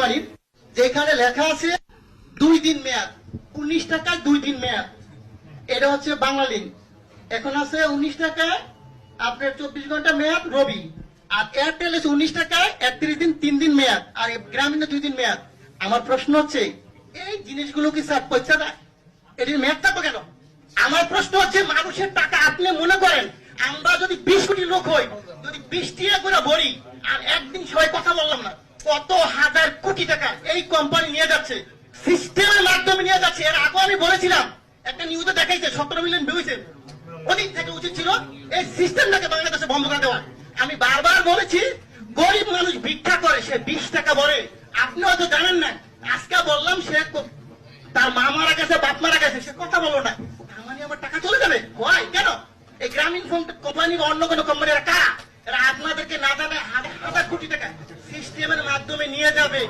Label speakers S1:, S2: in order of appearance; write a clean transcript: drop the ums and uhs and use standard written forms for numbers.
S1: কোম্পানির, যেখানে লেখা আছে 2 দিন মেয়াদ, 19 টাকায় 2 দিন মেয়াদ। এটা হচ্ছে বাংলা লিঙ্ক। এখন আছে 19 টাকায় আপনার 24 ঘন্টা মেয়াদ রবি। আর এয়ারটেল আছে 19 টাকায় 31 দিন 3 দিন মেয়াদ, আর গ্রামীণ 2 দিন মেয়াদ। আমার প্রশ্ন হচ্ছে এই জিনিসগুলো কি স্যার পয়সা দেয়? এটির মেয়াদ থাকবে কেন? আমার প্রশ্ন হচ্ছে মানুষের টাকা আপনি মনে করেন আমরা যদি 20 কোটি লোক হই, যদি 20 টাকা করে ভরি, আর একদিন সবাই কথা বললাম না, কত হাজার কোটি টাকা এই কোম্পানি নিয়ে যাচ্ছে, সিস্টেমের মাধ্যমে নিয়ে যাচ্ছে। এর আগে আমি বলেছিলাম, একটা নিউজে দেখাইছে 17 মিলিয়ন ভিউ হয়েছে। ওদিক থেকে উচিত ছিল এই সিস্টেমটাকে বাংলাদেশে বন্ধ করে দেওয়া। আমি বারবার বলেছি গরিব মানুষ ভিক্ষা করে, সে 20 টাকা ভরে, আপনি হয়তো জানেন না। আজকে বললাম সে তার মা মারা গেছে, বাপ মারা গেছে, সে কথা বলো না, তার মানে আমার টাকা চলে যাবে। হয় কেন? এই গ্রামীণ ফোন কোম্পানি বা অন্য কোনো কোম্পানিরা কারা? এরা আপনাদেরকে না জানে হাজার হাজার কোটি টাকা সিস্টেমের মাধ্যমে নিয়ে যাবে।